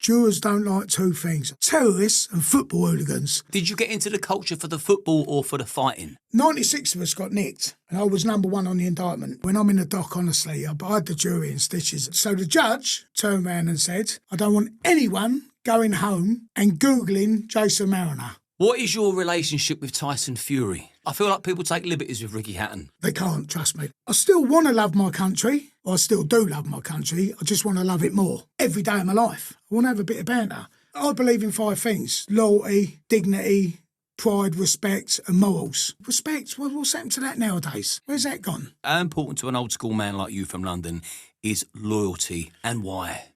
jurors don't like two things: terrorists and football hooligans. Did you get into the culture for the football or for the fighting? 96 of us got nicked, and I was number one on the indictment. When I'm in the dock, honestly, I had the jury in stitches. So the judge turned around and said, I don't want anyone going home and Googling Jason Marriner. What is your relationship with Tyson Fury? I feel like people take liberties with Ricky Hatton. They can't, trust me. I still want to love my country. I still do love my country. I just want to love it more every day of my life. I want to have a bit of banter. I believe in 5 things: loyalty, dignity, pride, respect and morals. Respect? What's happened to that nowadays? Where's that gone? How important to an old school man like you from London is loyalty, and why?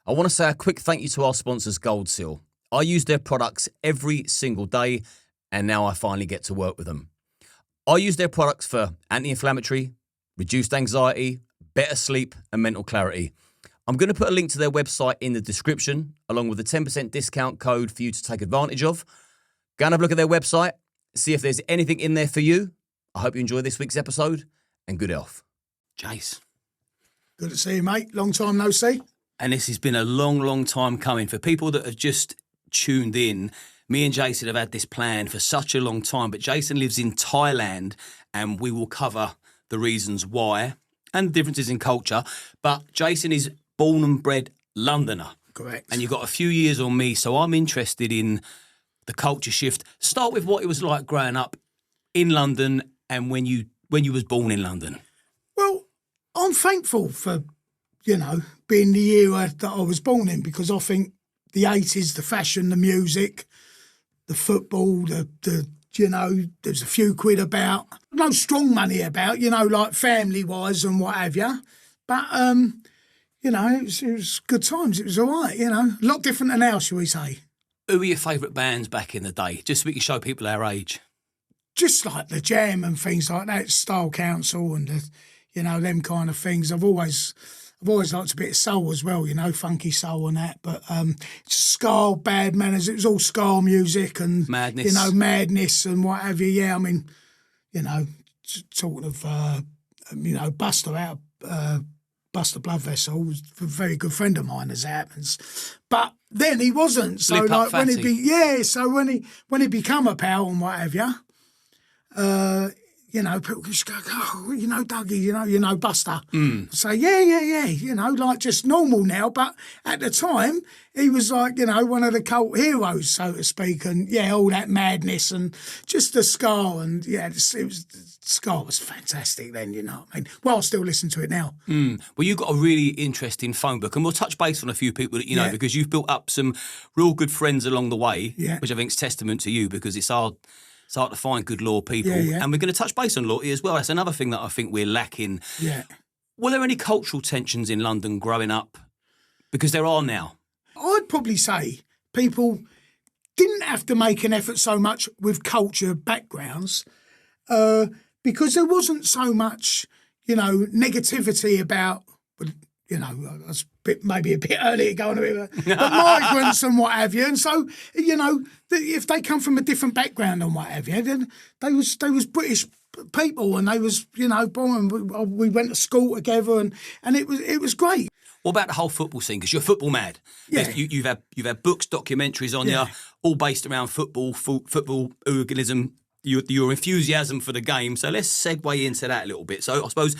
I want to say a quick thank you to our sponsors, 𝐬𝐮𝐬𝐜. I use their products every single day, and now I finally get to work with them. I use their products for anti-inflammatory, reduced anxiety, better sleep, and mental clarity. I'm going to put a link to their website in the description, along with a 10% discount code for you to take advantage of. Go and have a look at their website, see if there's anything in there for you. I hope you enjoy this week's episode, and good health. Jace. Good to see you, mate. Long time no see. And this has been a long, long time coming. For people that have just tuned in, me and Jason have had this plan for such a long time, but Jason lives in Thailand, and we will cover the reasons why and the differences in culture. But Jason is born and bred Londoner. Correct. And you've got a few years on me, so I'm interested in the culture shift. Start with what it was like growing up in London and when you was born in London. Well, I'm thankful for, being the era that I was born in, because I think the 80s, the fashion, the music, the football, there's a few quid about. No strong money about, like family-wise and what have you. But, it was good times. It was all right, A lot different than now, shall we say. Who were your favourite bands back in the day? Just so we can show people our age. Just like the Jam and things like that, Style Council and, them kind of things. I've always liked a bit of soul as well, funky soul and that. But just ska, Bad Manners, it was all ska music and Madness, madness and what have you. Yeah, I mean, talking of Buster Blood Vessel was a very good friend of mine, as it happens. But then he wasn't. So Flip like Up when Fatty. when he become a pal and what have you. People just go, Dougie, Buster. Say, yeah, like just normal now. But at the time, he was like, one of the cult heroes, so to speak. And all that madness and just the ska. And ska was fantastic then, what I mean? Well, I still listen to it now. Well, you've got a really interesting phone book, and we'll touch base on a few people that you know, because you've built up some real good friends along the way, which I think is testament to you, because it's hard to find good law people. And we're going to touch base on loyalty as well. That's another thing that I think we're lacking. Yeah. Were there any cultural tensions in London growing up? Because there are now. I'd probably say people didn't have to make an effort so much with culture backgrounds because there wasn't so much, negativity about, that's maybe a bit early to go on a bit, but migrants and what have you. And so, if they come from a different background and what have you, then they was British people, and they was, born. We went to school together, and it was great. What about the whole football scene? Because you're football mad. Yeah. You've had books, documentaries on you, all based around football hooliganism, your enthusiasm for the game. So let's segue into that a little bit. So I suppose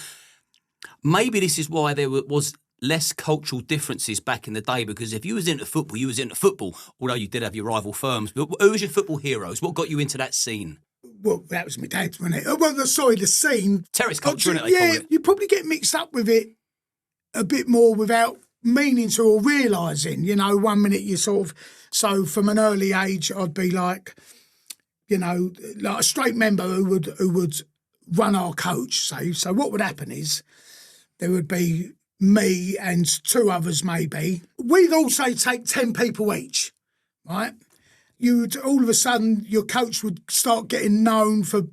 maybe this is why there was less cultural differences back in the day, because if you was into football, you was into football, although you did have your rival firms. But who was your football heroes? What got you into that scene? Well, that was my dad, wasn't it? Well, the scene. Terrace Culture, innit, they call it. You probably get mixed up with it a bit more without meaning to or realising. 1 minute you sort of... So from an early age, I'd be like, like a straight member who would run our coach, say. So what would happen is there would be me and 2 others maybe. We'd also take 10 people each, right? You'd all of a sudden, your coach would start getting known for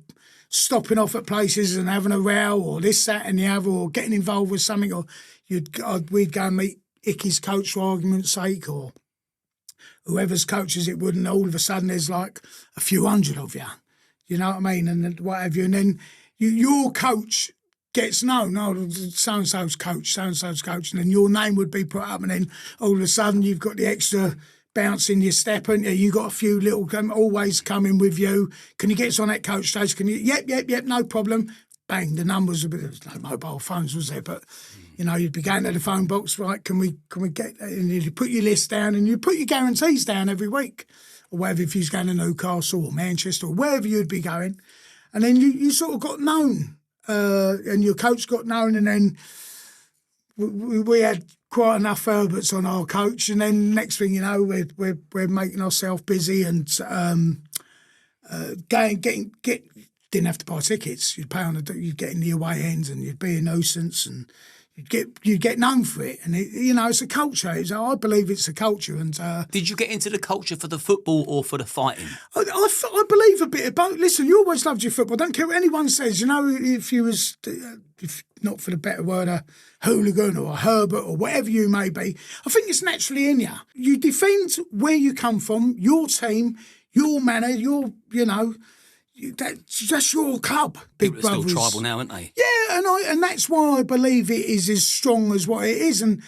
stopping off at places and having a row or this, that and the other, or getting involved with something, or we'd go and meet Icky's coach for argument's sake, or whoever's coaches it would, and all of a sudden there's like a few hundred of you, You know what I mean? And what have you. And then your coach gets known. Oh, so-and-so's coach, so-and-so's coach. And then your name would be put up. And then all of a sudden you've got the extra bounce in your step, and you got a few little always coming with you. Can you get us on that coach stage? Can you? Yep, no problem. Bang, the numbers. There was no mobile phones, was there? But you'd be going to the phone box, right? Can we get? And you put your list down, and you put your guarantees down every week, or whatever. If you was going to Newcastle or Manchester or wherever you'd be going, and then you sort of got known, and your coach got known, and then we had quite enough Herberts on our coach, and then next thing you know, we're making ourselves busy and didn't have to buy tickets. You'd pay you'd get in the away ends, and you'd be a nuisance, and you'd get known for it. And it's a culture. I believe it's a culture. And did you get into the culture for the football or for the fighting? I believe a bit of both. Listen, you always loved your football. Don't care what anyone says. If you was, if not for the better word, a hooligan or a Herbert or whatever you may be, I think it's naturally in you. You defend where you come from, your team, your manner, that's your club. Big People are Brothers. still tribal now, aren't they? Yeah, and that's why I believe it is as strong as what it is, and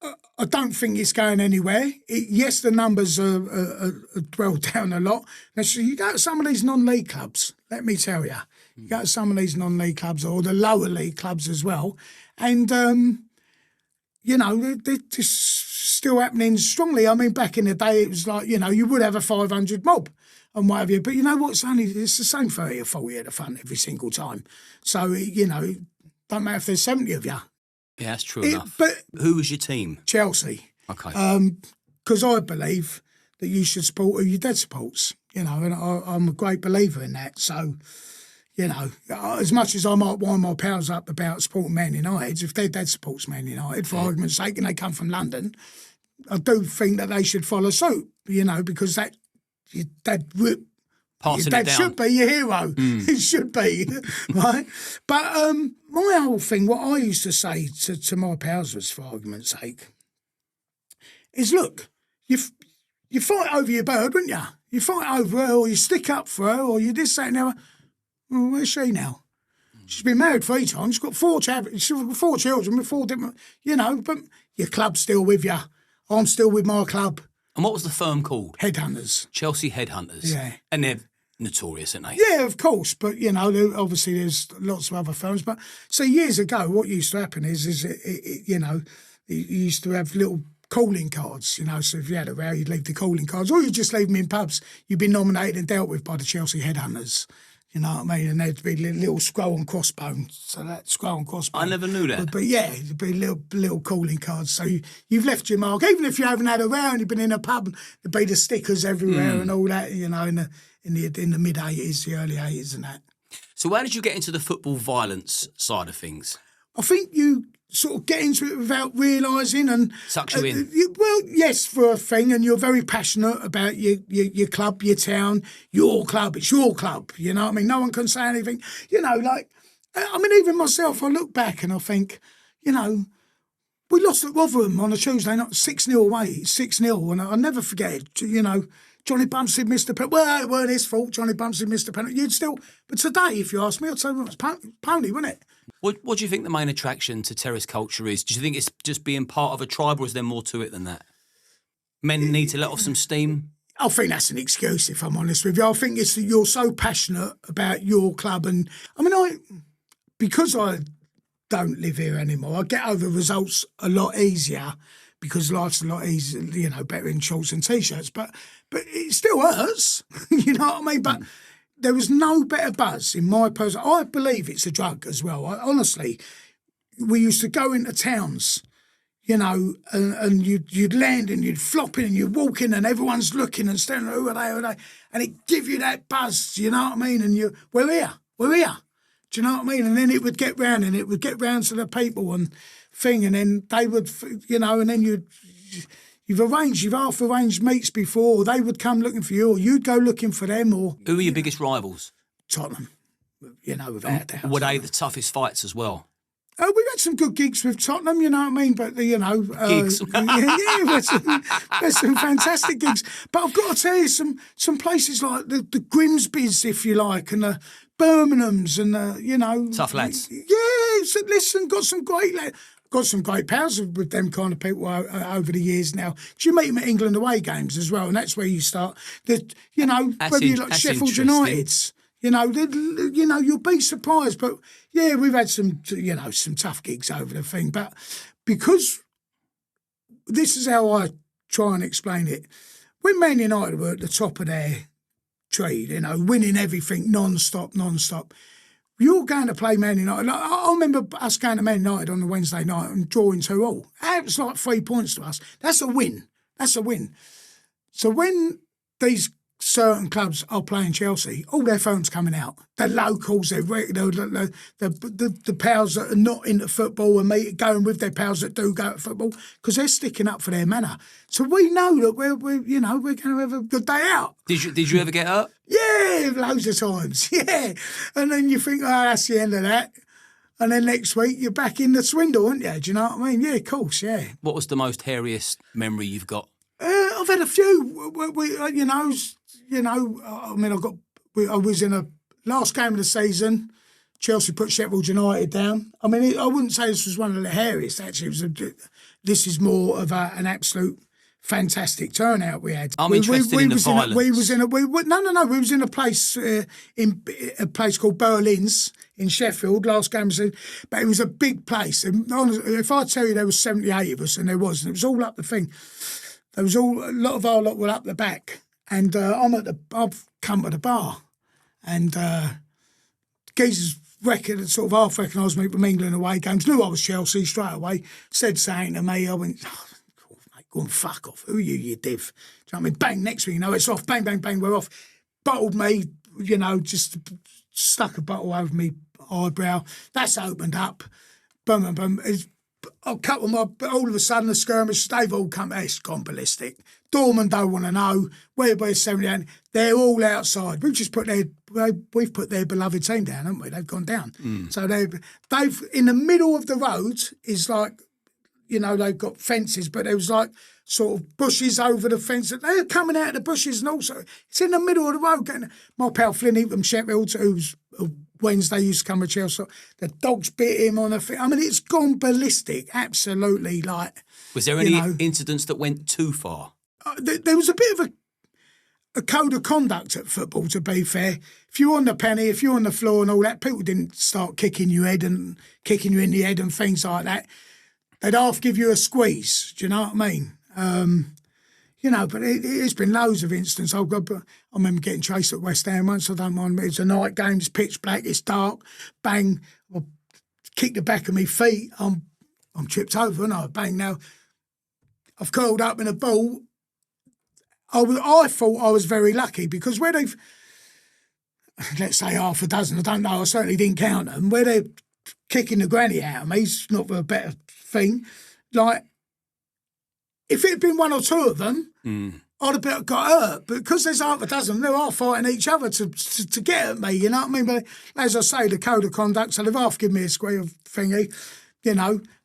I don't think it's going anywhere. Yes, the numbers are dwelled down a lot. Now, so you go to some of these non-league clubs, let me tell you. You go to some of these non-league clubs or the lower league clubs as well, and, they're just still happening strongly. I mean, back in the day, it was like, you would have a 500 mob and what have you. But you know what? It's the same 30 or 40 at the front every single time. So, don't matter if there's 70 of you. Yeah, that's true enough. But who was your team? Chelsea. Okay. Because I believe that you should support who your dad supports, and I'm a great believer in that. So, as much as I might wind my pals up about supporting Man United, if their dad supports Man United, for argument's sake, and they come from London, I do think that they should follow suit, because that your dad Passing it down. should be your hero. It should be, right? But my whole thing, what I used to say to my pals was, for argument's sake, is look, you fight over your bird, wouldn't you? You fight over her, or you stick up for her, or you this, that, and the other. Well, where's she now? She's been married 3 times. She's got 4 children with 4 different, but your club's still with you. I'm still with my club. And what was the firm called? Headhunters. Chelsea Headhunters. Yeah. And they're notorious, aren't they? Yeah, of course. But, obviously there's lots of other firms. But, so years ago, what used to happen is you used to have little calling cards, so if you had a row, you'd leave the calling cards, or you'd just leave them in pubs. You'd been nominated and dealt with by the Chelsea Headhunters. You know what I mean? And there'd be a little scroll and crossbone. So that scroll and crossbone. I never knew that. But yeah, there'd be little calling cards. So you've left your mark. Even if you haven't had a row and you've been in a pub, there'd be the stickers everywhere and all that, in the mid-'80s, the early 80s and that. So where did you get into the football violence side of things? I think you sort of get into it without realising, and Sucks you in. Well, yes, for a thing, and you're very passionate about your club, your town, your club. It's your club. You know what I mean? No one can say anything. Even myself, I look back and I think, we lost at Rotherham on a Tuesday night, 6-0 away, 6-0, and I'll never forget it. Johnny Bumstead missed a penalty. Well, it weren't his fault. Johnny Bumstead missed a penalty. You'd still, but today, if you ask me, I'd say, well, it's pony, wouldn't it? What do you think the main attraction to terrace culture is? Do you think it's just being part of a tribe, or is there more to it than that? Men need to let off some steam? I think that's an excuse, if I'm honest with you. I think it's that you're so passionate about your club. And, because I don't live here anymore, I get over results a lot easier because life's a lot easier, better in shorts and T-shirts. But it still hurts, you know what I mean? But there was no better buzz in my person. I believe it's a drug as well. Honestly, we used to go into towns, and you'd land and you'd flop in and you'd walk in and everyone's looking and staring, who are they? And it give you that buzz, you know what I mean? And we're here. Do you know what I mean? And then it would get round to the people and thing, and then they would, and then you've half arranged meets before, or they would come looking for you, or you'd go looking for them, or... Who were your biggest rivals? Tottenham, without doubt. Were they the toughest fights as well? We've had some good gigs with Tottenham, you know what I mean? But, Gigs. we've had some fantastic gigs. But I've got to tell you, some places like the Grimsby's, if you like, and the Birminghams and Tough lads. Yeah, so listen, got some great pals with them kind of people over the years now. 'Cause you meet them at England away games as well, and that's where you start. Whether you like Sheffield United's, you'll be surprised. But yeah, we've had some tough gigs over the thing. But because this is how I try and explain it, when Man United were at the top of their trade, winning everything non-stop. You're going to play Man United. Like, I remember us going to Man United on the Wednesday night and drawing 2-2. It was like 3 points to us. That's a win. So when these certain clubs are playing Chelsea, all their phones coming out. The locals, the pals that are not into football and going with their pals that do go to football because they're sticking up for their manor. So we know that we're going to have a good day out. Did you ever get hurt? Yeah, loads of times. Yeah, and then you think, that's the end of that. And then next week you're back in the swindle, aren't you? Do you know what I mean? Yeah, of course. Yeah. What was the most hairiest memory you've got? I've had a few. I was in a last game of the season. Chelsea put Sheffield United down. I mean, I wouldn't say this was one of the hairiest. Actually, this is more of an absolute fantastic turnout we had. I'm interested in the violence. We was in a place called Berlin's in Sheffield last game of the season, but it was a big place. And honestly, if I tell you there was 78 of us, and there was, and it was all up the thing. A lot of our lot were up the back, and I've come to the bar, and geezers sort of half recognised me from England away games, knew I was Chelsea straight away, said something to me. I went, mate, go and fuck off. Who are you div? Do you know what I mean? Bang, next thing you know, it's off. Bang, bang, bang, we're off. Bottled me, just stuck a bottle over me eyebrow. That's opened up. Boom, boom, boom. I'll cut them up, but all of a sudden the skirmish, they've all come, it's gone ballistic. Doorman don't want to know, we're 78, they're all outside. We've put their beloved team down, haven't we? They've gone down. So they've in the middle of the road is like, they've got fences, but there was like sort of bushes over the fence. They're coming out of the bushes, and also it's in the middle of the road. My pal Flinny from Sheffield, who's Wednesday used to come to Chelsea. The dogs bit him on the feet. I mean, it's gone ballistic, absolutely. Was there any incidents that went too far? There was a bit of a code of conduct at football, to be fair. If you're on the penny, if you're on the floor and all that, people didn't start kicking your head and kicking you in the head and things like that. They'd half give you a squeeze. Do you know what I mean? But it's been loads of instances. I remember getting chased at West Ham once. I don't mind. It's a night game. It's pitch black. It's dark. Bang! I kick the back of my feet. I'm tripped over, and I bang. Now I've curled up in a ball. I thought I was very lucky because where they've, let's say half a dozen. I don't know. I certainly didn't count them. Where they're kicking the granny out of me, it's not a better thing. If it had been one or two of them, I'd have got hurt. But because there's half a dozen, they're all fighting each other to get at me, you know what I mean? But as I say, the code of conduct, so they've half given me a square thingy,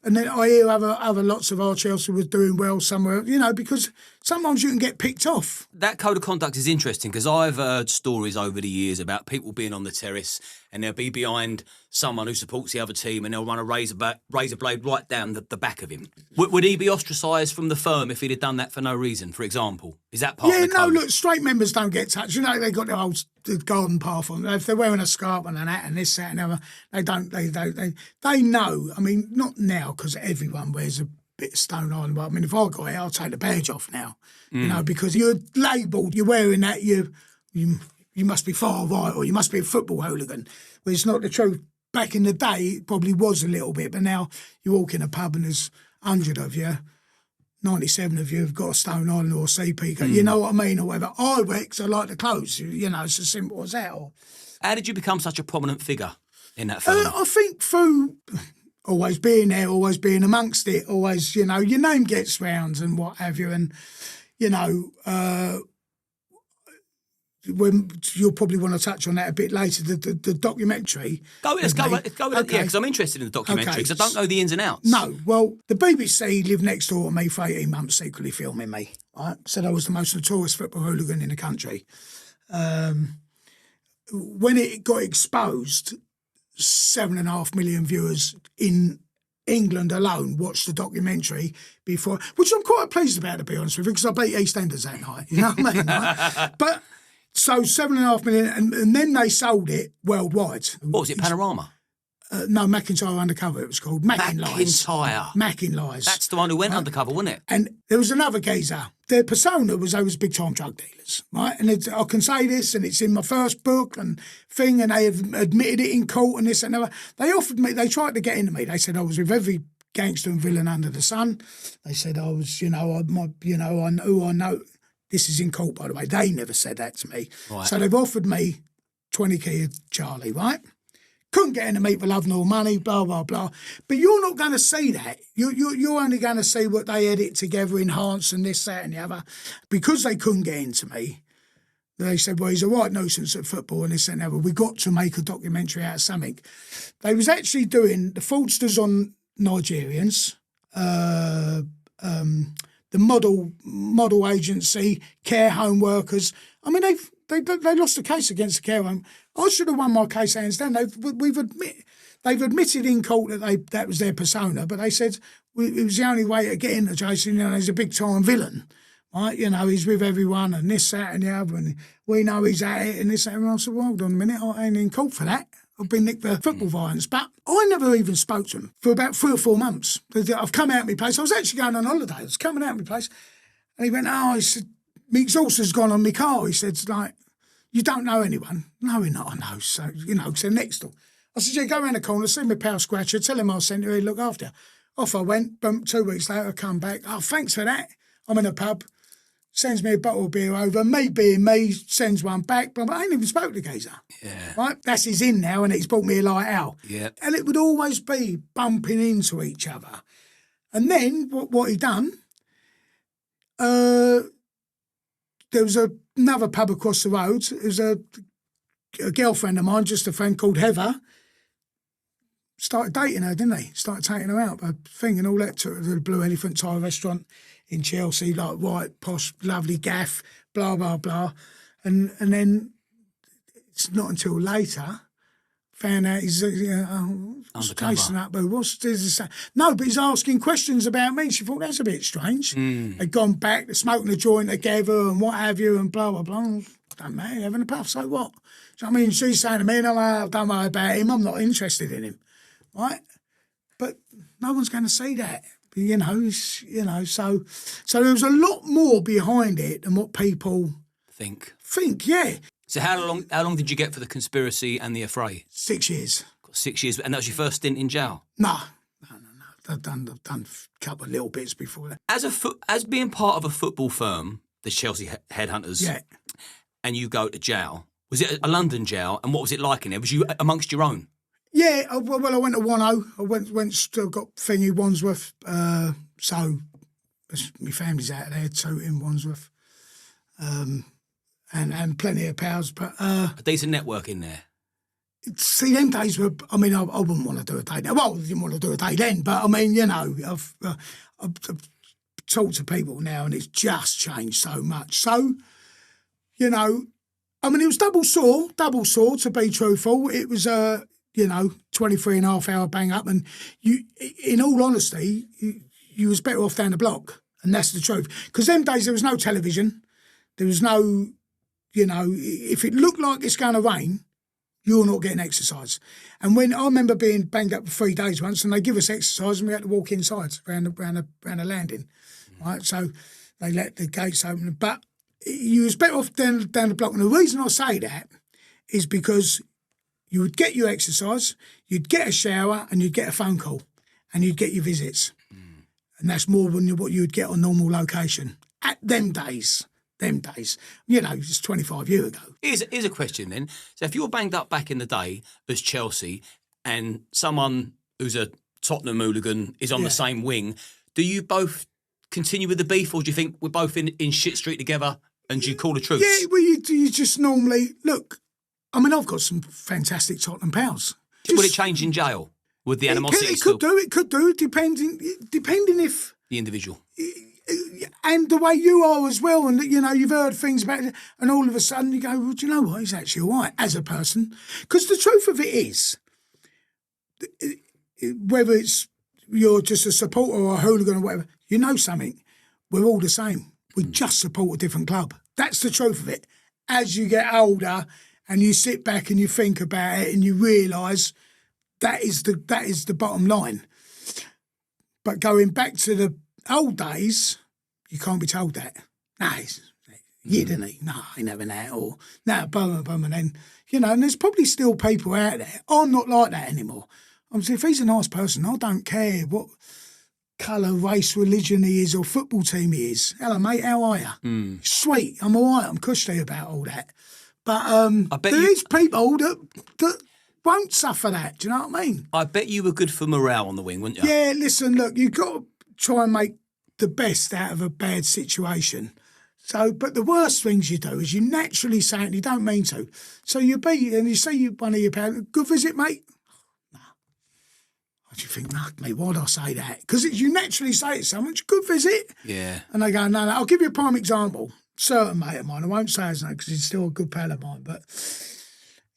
and then I hear other lots of our Chelsea was doing well somewhere, because sometimes you can get picked off. That code of conduct is interesting because I've heard stories over the years about people being on the terrace and they'll be behind someone who supports the other team and they'll run a razor blade right down the back of him. Would he be ostracised from the firm if he'd have done that for no reason, for example? Is that part of the code? Look, straight members don't get touched. They got their old garden path on. If they're wearing a scarf and a hat and this, that and other, they know. I mean, not now because everyone wears a bit of Stone Island, but I mean, if I got it, I'll take the badge off now, because you're labelled, you're wearing that, you must be far right or you must be a football hooligan. Well, it's not the truth. Back in the day, it probably was a little bit, but now you walk in a pub and there's 100 of you, 97 of you have got a Stone Island or a CP, you know what I mean, or whatever. I wear because I like the clothes, it's as simple as that. How did you become such a prominent figure in that firm? I think through always being there, always being amongst it, always, your name gets round and what have you. And, when you'll probably want to touch on that a bit later, the documentary. Let's go. Yeah, because I'm interested in the documentary because I don't know the ins and outs. No, well, the BBC lived next door to me for 18 months, secretly filming me. Right? Said I was the most notorious football hooligan in the country. When it got exposed, 7.5 million viewers in England alone watched the documentary before, which I'm quite pleased about, to be honest with you, because I beat EastEnders that night. You know what I mean? Right? But so 7.5 million, and then they sold it worldwide. What was it, Panorama? No, MacIntyre Undercover it was called. MacIntyre. That's the one who went undercover, wasn't it? And there was another geezer. Their persona was they was big-time drug dealers, right? And I can say this, and it's in my first book and thing, and they have admitted it in court and this and that. They tried to get into me. They said I was with every gangster and villain under the sun. They said I was, I know. This is in court, by the way. They never said that to me. Right. So they've offered me 20k of Charlie, right? Couldn't get into me for love nor money, blah, blah, blah. But you're not going to see that. You're only going to see what they edit together, enhance and this, that and the other. Because they couldn't get into me, they said, well, he's a right nuisance at football and this and the other. We got to make a documentary out of something. They was actually doing the fraudsters on Nigerians, the model agency, care home workers. I mean, they lost the case against the care home. I should have won my case hands down. They've admitted in court that that was their persona, but they said it was the only way to get into Jason. He's a big time villain, right? He's with everyone and this, that, and the other, and we know he's at it and this, that, and I said, well, hold on a minute, I ain't in court for that. I've been nicked for football violence, but I never even spoke to him for about 3 or 4 months. I've come out of my place. I was actually going on holiday. I was coming out of my place, and he went, he said, my exhaust has gone on my car. He said, you don't know anyone? No, we're not. I know. So, so next door. I said, yeah, go around the corner, see my pal Scratcher, tell him I'll send you, he'll look after you. Off I went, 2 weeks later, I come back. Oh, thanks for that. I'm in a pub, sends me a bottle of beer over, me being me, sends one back, but I ain't even spoke to the geezer. Yeah. Right? That's his in now, and he's bought me a light out. Yeah. And it would always be bumping into each other. And then, what he done, there was another pub across the road. It was a girlfriend of mine, just a friend called Heather. Started dating her, didn't they? Started taking her out, a thing and all that, to the Blue Elephant Thai restaurant in Chelsea, like white, posh, lovely gaff, blah, blah, blah. And then it's not until later found out he's chasing up. What's this? No, but he's asking questions about me. She thought, that's a bit strange. They'd gone back, they're smoking a joint together and what have you and blah, blah, blah. Don't matter, having a puff, so what? So, I mean, she's saying to me, don't worry about him, I'm not interested in him. Right? But no one's going to see that. So there was a lot more behind it than what people think, yeah. So how long did you get for the conspiracy and the affray? 6 years. 6 years, and that was your first stint in jail? No. I've done a couple of little bits before that. As being part of a football firm, the Chelsea Headhunters, yeah, and you go to jail, was it a London jail, and what was it like in there? Was you amongst your own? Yeah, I went to 1-0. I still got thingy Wandsworth. So my family's out there too in Wandsworth, and plenty of pals. But a decent network in there. See, them days were. I mean, I wouldn't want to do a day now. Well, I didn't want to do a day then, but I mean, I've talked to people now, and it's just changed so much. So, I mean, it was double sore. To be truthful, it was 23.5 hour bang up, and you, in all honesty, you was better off down the block, and that's the truth. Because them days there was no television, there was no, if it looked like it's going to rain, you're not getting exercise. And when I remember being banged up for 3 days once, and they give us exercise, and we had to walk inside around the landing, right? So they let the gates open, but you was better off down the block. And the reason I say that is because you would get your exercise, you'd get a shower, and you'd get a phone call, and you'd get your visits. And that's more than what you would get on normal location. At them days. It's 25 years ago. Here's a question then. So if you were banged up back in the day as Chelsea, and someone who's a Tottenham hooligan is on the same wing, do you both continue with the beef, or do you think we're both in shit street together And do you call the truth? Yeah, well, you just normally... Look, I mean, I've got some fantastic Tottenham pals. Will it change in jail? Would the animosity It could do, depending if... The individual. And the way you are as well, and, you know, you've heard things about it, and all of a sudden you go, well, do you know what, he's actually all right as a person. Because the truth of it is, whether it's you're just a supporter or a hooligan or whatever, you know something, we're all the same. We just support a different club. That's the truth of it. As you get older and you sit back and you think about it and you realise that is the bottom line. But going back to the old days, you can't be told that. No, didn't he? No, I ain't having that. Or, no, bum. And then, you know, and there's probably still people out there. I'm not like that anymore. I'm saying, if he's a nice person, I don't care what colour, race, religion he is or football team he is. Hello, mate, how are you? Sweet, I'm all right, I'm cushy about all that. But there is people that won't suffer that, do you know what I mean? I bet you were good for morale on the wing, wouldn't you? Yeah, listen, look, you've got to try and make the best out of a bad situation. So, but the worst things you do is you naturally say it and you don't mean to. So you beat and you see one of your pals, good visit, mate. You think, no, mate, why'd I say that? Because you naturally say it to someone, good visit. Yeah. And they go, no. I'll give you a prime example. Certain mate of mine, I won't say his name because he's still a good pal of mine, but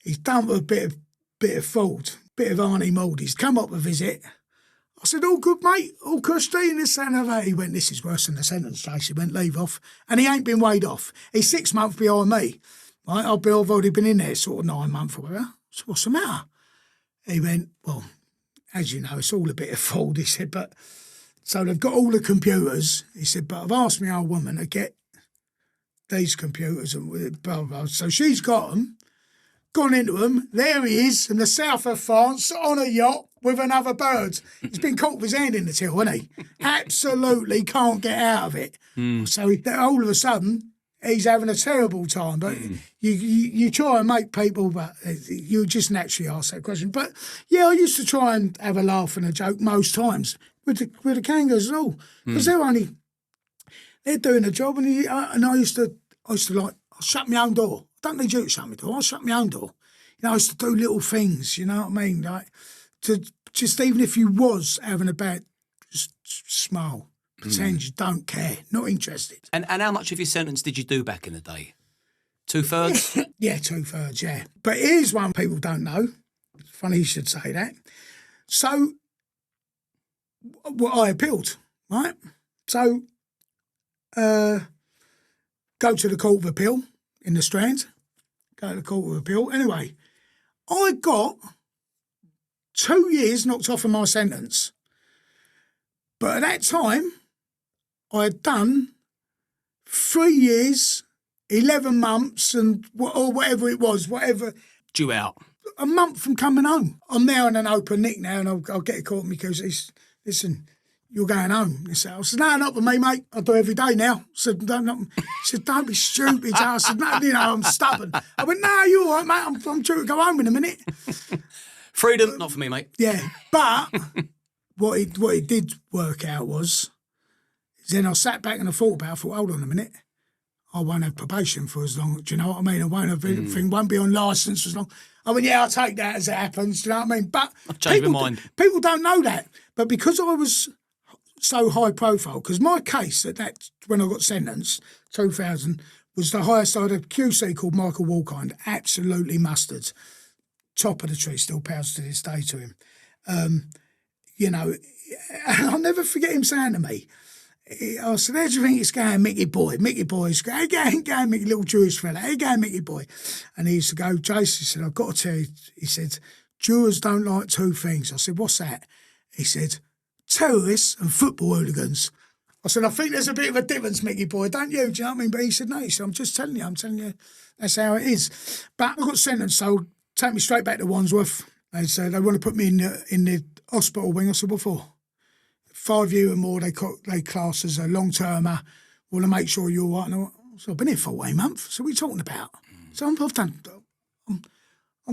he's done with a bit of fault, bit of Arnie mould. He's come up a visit. I said, all good, mate, all cushy, and this and that. He went, this is worse than the sentence, Tracy. He went, leave off. And he ain't been weighed off. He's 6 months behind me. Right? I've already been in there sort of 9 months or whatever. So what's the matter? He went, well, as you know, it's all a bit of fraud, he said, but so they've got all the computers. He said, but I've asked my old woman to get these computers and blah, blah. So she's got them, gone into them. There he is in the south of France on a yacht with another bird. He's been caught with his hand in the till, hasn't he? Absolutely can't get out of it. So all of a sudden, he's having a terrible time. But you try and make people, but you just naturally ask that question. But yeah, I used to try and have a laugh and a joke most times with the 𝐾𝐭 and all, because they're doing a job, and I used to like I'll shut my own door. I don't need you to shut my door. I'll shut my own door. You know, I used to do little things. You know what I mean? Like to just even if you was having a bad, just smile. Pretend you don't care, not interested. And how much of your sentence did you do back in the day? 2/3? Yeah, 2/3, yeah. But here's one people don't know. It's funny you should say that. So, I appealed, right? So, go to the Court of Appeal in the Strand. Go to the Court of Appeal. Anyway, I got 2 years knocked off of my sentence. But at that time, I had done 3 years, 11 months, or whatever it was, whatever. Due out. A month from coming home. I'm now in an open nick now, and I'll get a call because listen, you're going home. I said, no, not with me, mate. I do every day now. I said, don't be stupid. I said, no, you know, I'm stubborn. I went, no, you're all right, mate. I'm due to go home in a minute. Freedom, not for me, mate. Yeah, but what it did work out was, then I sat back and I thought, hold on a minute, I won't have probation for as long, do you know what I mean? I won't have anything, won't be on licence as long. I went, yeah, I'll take that as it happens, do you know what I mean? But I've changed my mind. People don't know that. But because I was so high profile, because my case when I got sentenced, 2000, was the highest I had a QC called Michael Walkind, absolutely mustard. Top of the tree, still powers to this day to him. You know, I'll never forget him saying to me, I said, how do you think it's going, Mickey boy? Mickey boy's going, hey, go, Mickey, little Jewish fella, hey, go, Mickey boy. And he used to go, Jason, he said, I've got to tell you, he said, jurors don't like two things. I said, what's that? He said, terrorists and football hooligans. I said, I think there's a bit of a difference, Mickey boy, don't you? Do you know what I mean? But he said, no, he said, I'm telling you, that's how it is. But I got sentenced, so take me straight back to Wandsworth. They said, they want to put me in the hospital wing. I said, what for? 5 years or more, they class as a long-termer. Want to make sure you're all right. And so I've been here for 8 months. So what are you talking about? So I'm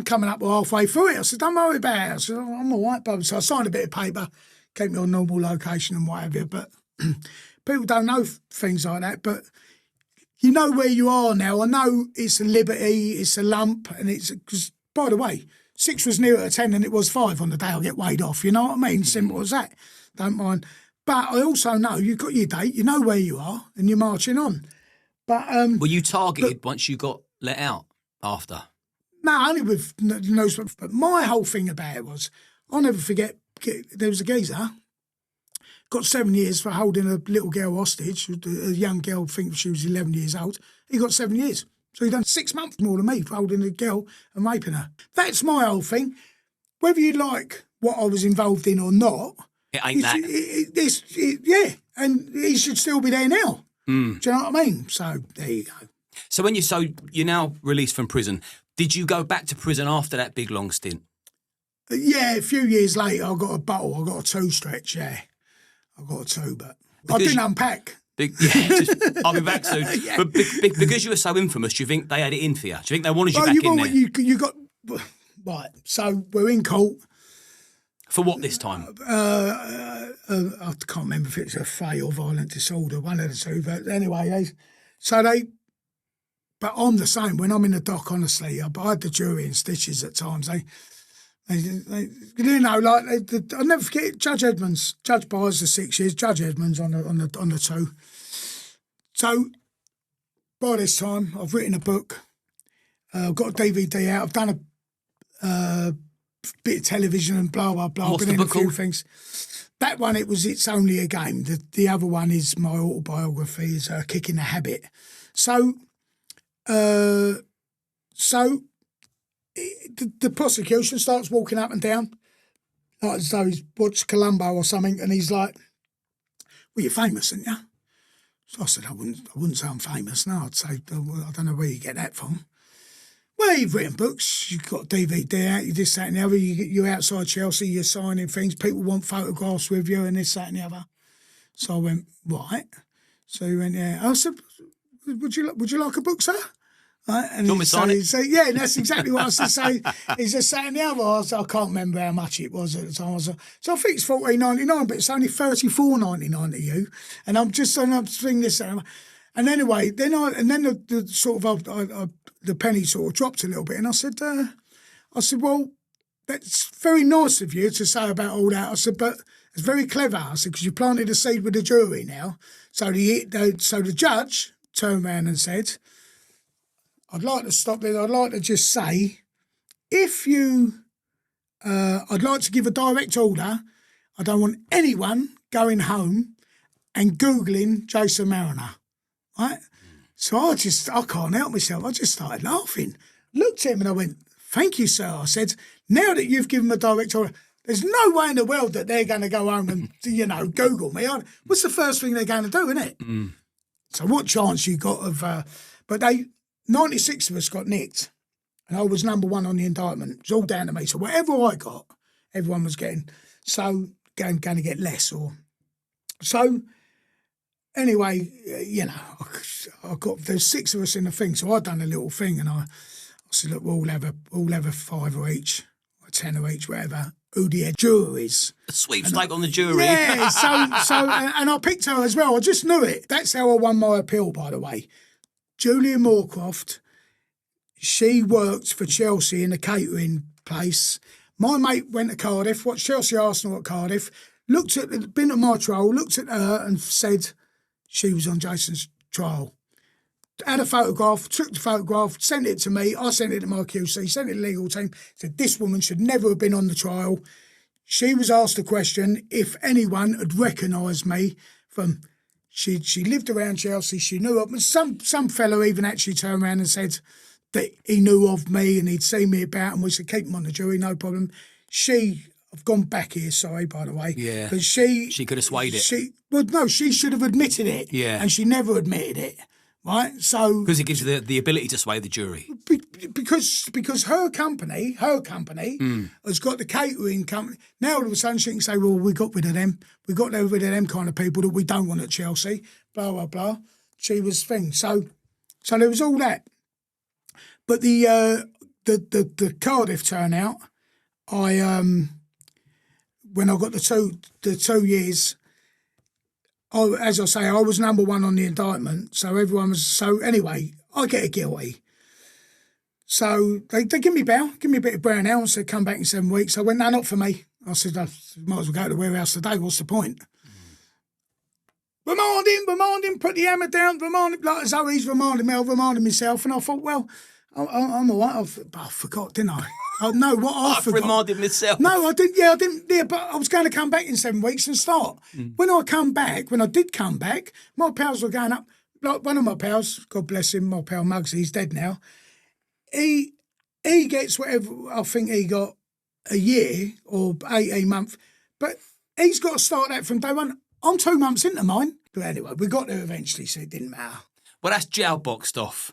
coming up halfway through it. I said, don't worry about it. I said, I'm all right, bub. So I signed a bit of paper, kept me on normal location and whatever. But people don't know things like that. But you know where you are now. I know it's a liberty, it's a lump, and it's, because, by the way, 6 was nearer to 10 than it was 5 on the day I get weighed off, you know what I mean? Simple as that. Don't mind. But I also know you've got your date, you know where you are, and you're marching on. But were you targeted once you got let out after? No, only with nose. But my whole thing about it was, I'll never forget, there was a geezer, got 7 years for holding a little girl hostage, a young girl, I think she was 11 years old. He got 7 years. So he done 6 months more than me for holding a girl and raping her. That's my whole thing. Whether you like what I was involved in or not, it ain't that. Yeah, and he should still be there now. Mm. Do you know what I mean? So there you go. So you're now released from prison. Did you go back to prison after that big long stint? Yeah, a few years later, I got a bottle. I got a 2 stretch. Yeah, I got a 2, but I didn't unpack. I'll be back soon. Yeah. But because you were so infamous, do you think they had it in for you? Do you think they wanted you back in there? You got right. So we're in court. For what this time? I can't remember if it's a fay or violent disorder, one of the two. But anyway, but I'm the same. When I'm in the dock, honestly, I had the jury in stitches at times. They you know, like I'll never forget Judge Edmonds. Judge Byers the 6 years. Judge Edmonds on the 2. So by this time, I've written a book. I've got a DVD out. I've done a bit of television and blah blah blah. What's been the in book a few called? things. That one, It's Only a Game. The other one is my autobiography. Is Kicking the Habit. So the prosecution starts walking up and down, like as though he's watched Columbo or something, and he's like, "Well, you're famous, aren't you?" So I said, "I wouldn't say I'm famous. No, I'd say I don't know where you get that from." Well, you've written books, you've got DVD out, you this, that, and the other. You're outside Chelsea, you're signing things. People want photographs with you, and this, that, and the other. So I went, right. So he went, yeah. I said, "Would you like a book, sir?" Right? And you want me to sign it? So yeah, that's exactly what I was to say. He's just saying the other. I can't remember how much it was at the time. So I think it's $14.99, but it's only $34.99 to you. And I'm thinking this. And anyway, then the sort of the penny sort of dropped a little bit, and I said, well, that's very nice of you to say about all that. I said, but it's very clever. I said, because you planted a seed with the jury now. So the judge turned around and said, "I'd like to stop there. I'd like to just say, if you, I'd like to give a direct order. I don't want anyone going home and Googling Jason Marriner." Right? So I can't help myself. I just started laughing. Looked at him and I went, "Thank you, sir." I said, "Now that you've given a direct order, there's no way in the world that they're going to go home and, Google me. What's the first thing they're going to do, isn't it?" Mm. So what chance you got of, but 96 of us got nicked, and I was number 1 on the indictment. It was all down to me. So whatever I got, everyone was getting. So going to get less so. Anyway, there's 6 of us in the thing, so I done a little thing, and I said, "Look, we'll have a 5 each, or 10 each, whatever. Who the head jury is." A sweepstake on the jury. Yeah. And I picked her as well. I just knew it. That's how I won my appeal, by the way. Julia Moorcroft, she worked for Chelsea in a catering place. My mate went to Cardiff, watched Chelsea Arsenal at Cardiff, been at my trial, looked at her and said she was on Jason's trial. Had a photograph, took the photograph, sent it to me. I sent it to my QC, sent it to the legal team, said this woman should never have been on the trial. She was asked a question if anyone had recognised me from... She lived around Chelsea. She knew of me. Some fellow even actually turned around and said that he knew of me and he'd seen me about, and we said, "Keep him on the jury, no problem." I've gone back here, sorry, by the way. Yeah. But she could have swayed it. She should have admitted it. Yeah. And she never admitted it. Right? So because it gives you the ability to sway the jury. Because her company has got the catering company. Now all of a sudden she can say, "Well, we got rid of them. We got rid of them kind of people that we don't want at Chelsea." Blah blah blah. She was thing. So there was all that. But the Cardiff turnout, when I got the two years, as I say, I was number one on the indictment, so everyone was. So anyway, I get a guilty. So they give me bail, give me a bit of brown ale, and said, come back in 7 weeks. I went, no, not for me. I said, I might as well go to the warehouse today. What's the point? Remand him, put the hammer down, remand him, like as though he's reminding me, I've reminded myself. And I thought, well, I'm all right. I forgot, didn't I? I know what I forgot. I've reminded myself. No, I didn't. Yeah, I didn't. Yeah, but I was going to come back in 7 weeks and start. When I did come back, my pals were going up. Like one of my pals, God bless him, my pal Muggsy, he's dead now. He gets whatever, I think he got a year or 18 months, but he's got to start that from day one. I'm 2 months into mine. But anyway, we got there eventually, so it didn't matter. Well, that's jail boxed off.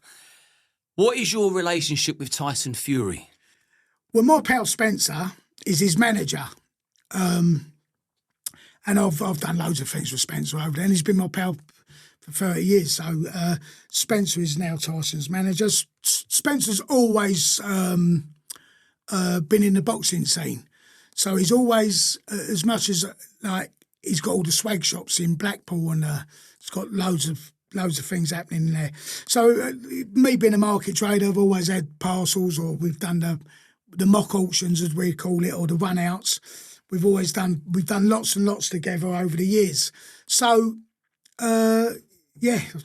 What is your relationship with Tyson Fury? Well, my pal Spencer is his manager. And I've done loads of things with Spencer over there, and he's been my pal for 30 years. So Spencer is now Tyson's manager. Spencer's always been in the boxing scene. So he's always, as much as like, he's got all the swag shops in Blackpool, and it's got loads of things happening in there. So me being a market trader, I've always had parcels, or we've done the mock auctions, as we call it, or the run-outs. We've done lots and lots together over the years. So,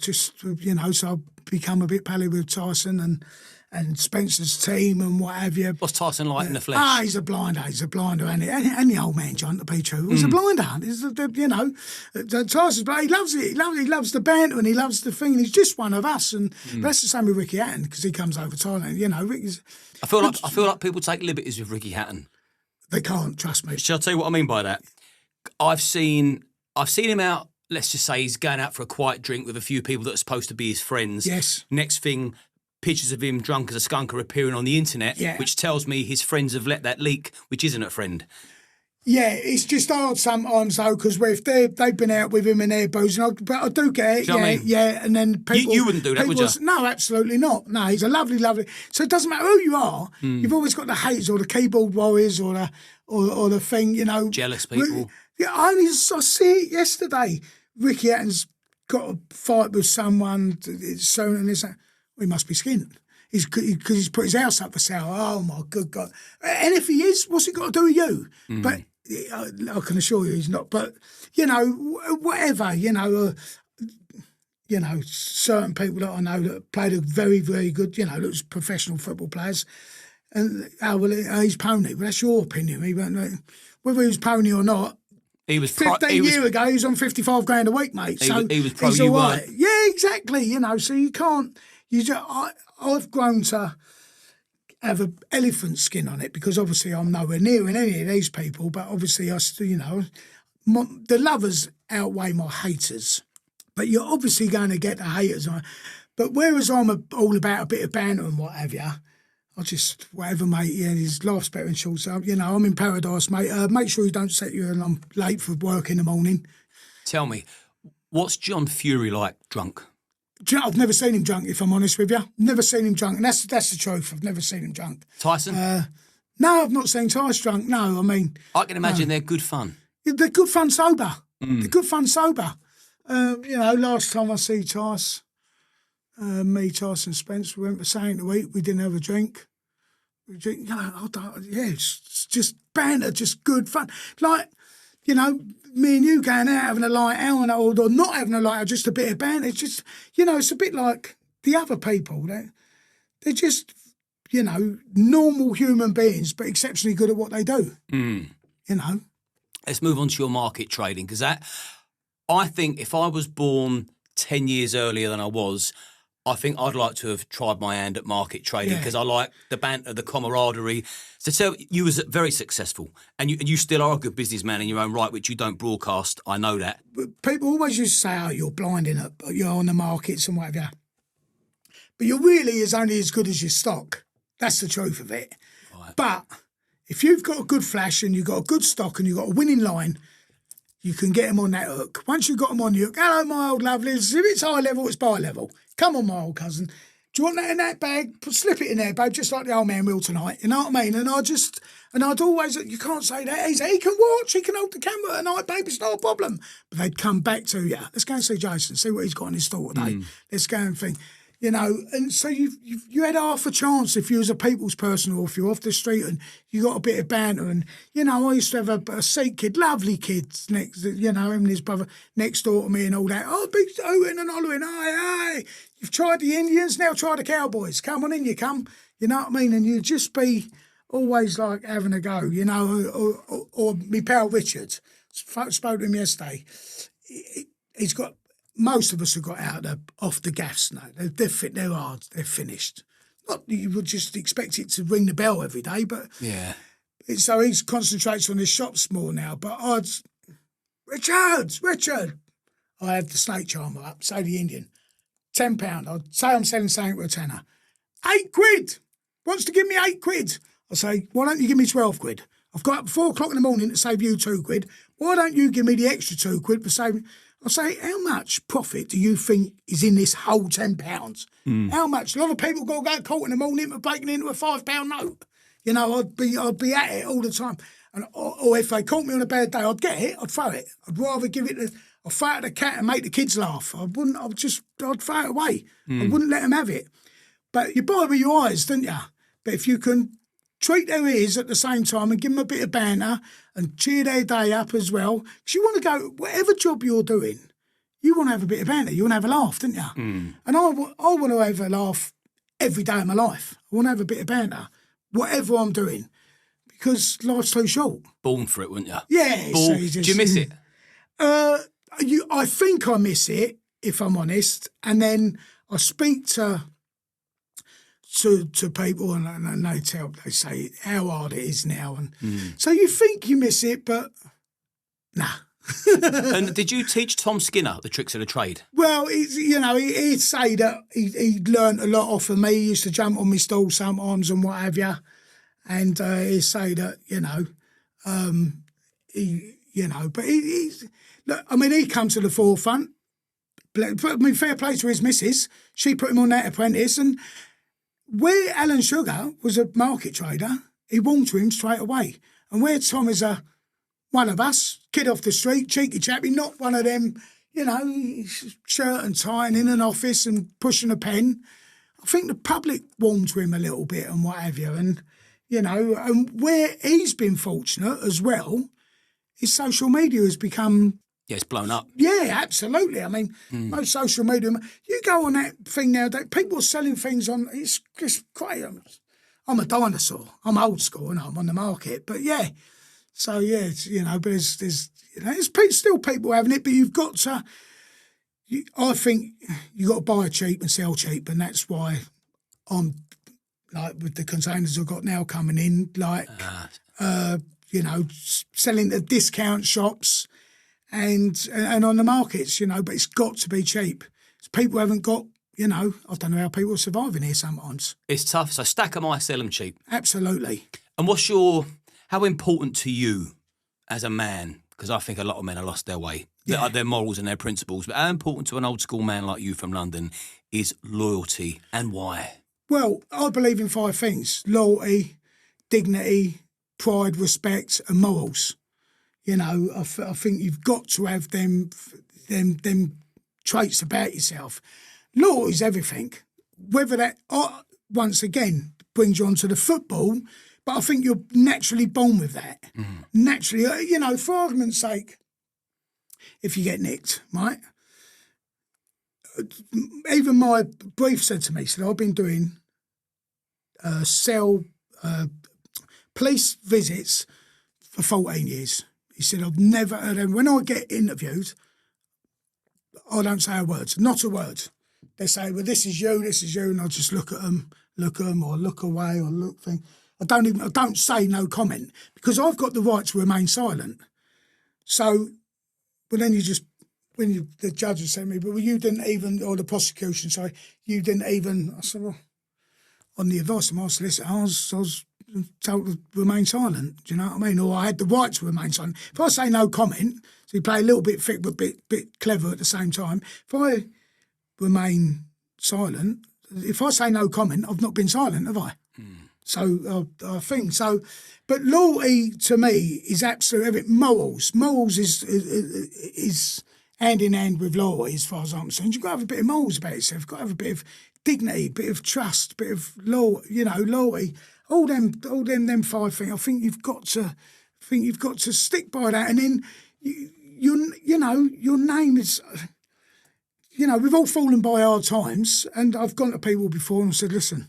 just, so I've become a bit pally with Tyson and Spencer's team and what have you. What's Tyson like in the flesh? He's a blinder, and the old man, John, to be true, he's a blinder. Tyson's, but he loves it. He loves the banter, and he loves the thing. And he's just one of us, and that's the same with Ricky Hatton, because he comes over Thailand. Ricky's. I feel like people take liberties with Ricky Hatton. They can't, trust me. Shall I tell you what I mean by that? I've seen him out. Let's just say he's going out for a quiet drink with a few people that are supposed to be his friends. Yes. Next thing, pictures of him drunk as a skunk are appearing on the internet, which tells me his friends have let that leak, which isn't a friend. Yeah, it's just hard sometimes though, because if they've been out with him and they're boozing, but I do get it. Do you know what I mean? Yeah, and then people. You wouldn't do that, would you? No, absolutely not. No, he's a lovely. So it doesn't matter who you are. You've always got the haters or the keyboard warriors or the thing, Jealous people. Yeah, I see it yesterday. Ricky Hatton's got a fight with someone soon, and he must be skinned. Because he's put his house up for sale. Oh, my good God. And if he is, what's it got to do with you? But I can assure you he's not. But, whatever, certain people that I know that played a very, very good, that was professional football players. And, he's pony. Well, that's your opinion. Whether he was pony or not, he was 15 years ago, he was on 55 grand a week, mate. He was pro, he's you all right. weren't. Yeah, exactly. So you can't. I've grown to have an elephant skin on it, because obviously I'm nowhere near in any of these people. But obviously, the lovers outweigh my haters. But you're obviously going to get the haters. But whereas I'm all about a bit of banter and what have you, I just, whatever, mate, his life's better than short. So, I'm in paradise, mate. Make sure you don't set you and I'm late for work in the morning. Tell me, what's John Fury like drunk? I've never seen him drunk, if I'm honest with you. Never seen him drunk, and that's the truth. I've never seen him drunk. Tyson? No, I've not seen Tyson drunk, no. I can imagine they're good fun. They're good fun sober. They're good fun sober. Last time I see Tyson, me, Tyson, Spence, we went for something to eat. We didn't have a drink. We drink, it's just banter, just good fun. Like, me and you going out having a light hour or not having a light hour, just a bit of banter. It's just, it's a bit like the other people. They're just, normal human beings, but exceptionally good at what they do. Let's move on to your market trading, because I think if I was born 10 years earlier than I was, I think I'd like to have tried my hand at market trading, because I like the banter, the camaraderie. So you was very successful, and you still are a good businessman in your own right, which you don't broadcast. I know that. People always used to say, "Oh, you're blinding it. You're on the markets and whatever." But you really is only as good as your stock. That's the truth of it. Right. But if you've got a good flash and you've got a good stock and you've got a winning line, you can get them on that hook. Once you've got them on the hook, hello, my old lovelies. If it's high level, it's buy level. Come on, my old cousin. do you want that in that bag? Slip it in there, babe, just like the old man will tonight. You know what I mean? And I'd always, you can't say that. He can watch, he can hold the camera tonight, babe, it's not a problem. But they'd come back to you. Let's go and see Jason, see what he's got in his store today. Let's go and think. You know, and so you had half a chance if you was a people's person or if you're off the street and you got a bit of banter. And, you know, I used to have a Sikh kid, lovely kids next, you know, him and his brother next door to me and all that. Oh, big hooting and hollering, hey, you've tried the Indians, now try the cowboys. Come on in, you come. You know what I mean? And you'd just be always like having a go, you know, or my pal Richard, spoke to him yesterday. He's got... Most of us have got out off the gaffs now. They're hard. They're finished. Not you would just expect it to ring the bell every day, but yeah. So he concentrates on his shops more now. But Richard, I had the snake charmer up. Say the Indian, £10. I'd say I'm selling something for a tenner. £8 wants to give me £8. I say, why don't you give me £12? I've got up at 4 o'clock in the morning to save you £2. Why don't you give me the extra £2 for saving? I say, how much profit do you think is in this whole £10? How much? A lot of people go caught in the morning for breaking into a £5 note. You know, I'd be at it all the time. And or if they caught me on a bad day, I'd get it, I'd throw it. I'd rather give it I'd throw it at the cat and make the kids laugh. I'd throw it away. I wouldn't let them have it. But you buy with your eyes, don't you? But if you can treat their ears at the same time and give them a bit of banter and cheer their day up as well. Because you want to go, whatever job you're doing, you want to have a bit of banter. You want to have a laugh, don't you? And I want to have a laugh every day of my life. I want to have a bit of banter, whatever I'm doing, because life's too short. Born for it, wouldn't you? Yeah. So do you miss it? I think I miss it, if I'm honest. And then I speak to people and they say how hard it is now. And so you think you miss it, but nah. And did you teach Tom Skinner the tricks of the trade? Well, he'd say that he'd learnt a lot off of me. He used to jump on my stall sometimes and what have you. And he'd say that, he come to the forefront. Fair play to his missus. She put him on that apprentice. And where Alan Sugar was a market trader, he warmed to him straight away. And where Tom is one of us, kid off the street, cheeky chappy, not one of them, shirt and tie and in an office and pushing a pen. I think the public warmed to him a little bit and what have you. And, and where he's been fortunate as well, his social media has become... Yeah, it's blown up. Yeah, absolutely. I mean, most social media... You go on that thing now, people are selling things on... It's just crazy. I'm a dinosaur. I'm old school and I'm on the market. But yeah... So, yeah, but there's still people having it, but you've got to, I think you've got to buy cheap and sell cheap, and that's why I'm, like, with the containers I've got now coming in, like, selling at discount shops and on the markets, but it's got to be cheap. People haven't got, I don't know how people are surviving here sometimes. It's tough, so stack 'em high, sell 'em cheap. Absolutely. And how important to you as a man, because I think a lot of men have lost their way, their morals and their principles, but how important to an old school man like you from London is loyalty, and why? Well, I believe in 5 things: loyalty, dignity, pride, respect and morals. I think you've got to have them traits about yourself. Loyalty is everything. Whether that, once again, brings you onto the football... But I think you're naturally born with that. Naturally, for argument's sake, if you get nicked, right? Even my brief said to me, he said, I've been doing police visits for 14 years. He said, I've never heard them. When I get interviewed, I don't say a word, not a word. They say, well, this is you, and I just look at them, or look away, or look thing. I don't say no comment because I've got the right to remain silent. So, but then the judge would say to me, but you didn't even, or the prosecution, sorry, you didn't even, I said, well, on the advice of my solicitor, I was told to remain silent, do you know what I mean? Or I had the right to remain silent. If I say no comment, so you play a little bit thick but bit clever at the same time, if I remain silent, if I say no comment, I've not been silent, have I? So I think so. But loyalty to me is absolute everything. Morals is hand in hand with loyalty as far as I'm concerned. You've got to have a bit of morals about yourself. You've got to have a bit of dignity, a bit of trust, a bit of loyalty. All them 5 things. I think you've got to stick by that, and then your name is. We've all fallen by hard times, and I've gone to people before and said, listen,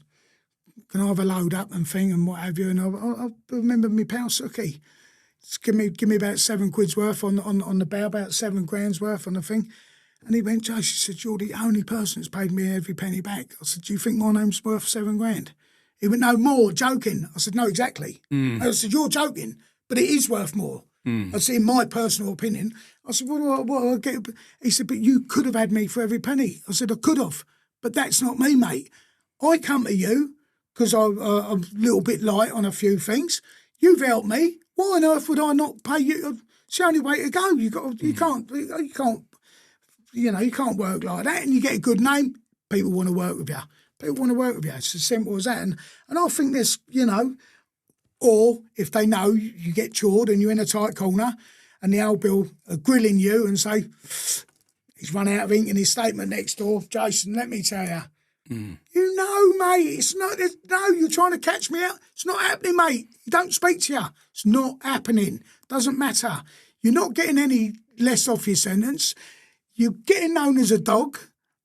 can I have a load up and thing and what have you? And I remember my pal Suki, give me about £7 worth on the bow, about 7 grand's worth on the thing. And he went, Joe, she said, you're the only person that's paid me every penny back. I said, do you think my name's worth 7 grand? He went, no, more, joking. I said, no, exactly. I said, you're joking, but it is worth more. I said, in my personal opinion. I said, what do I get? He said, but you could have had me for every penny. I said, I could have, but that's not me, mate. I come to you because I'm a little bit light on a few things. You've helped me. Why on earth would I not pay you? It's the only way to go. You can't work like that. And you get a good name, people want to work with you. It's as simple as that. And I think there's, or if they know you get chawed and you're in a tight corner and the old Bill are grilling you and say, he's run out of ink in his statement next door, Jason, let me tell you. Mate, it's not, no, you're trying to catch me out. It's not happening, mate. You don't speak to you. It's not happening. Doesn't matter. You're not getting any less off your sentence. You're getting known as a dog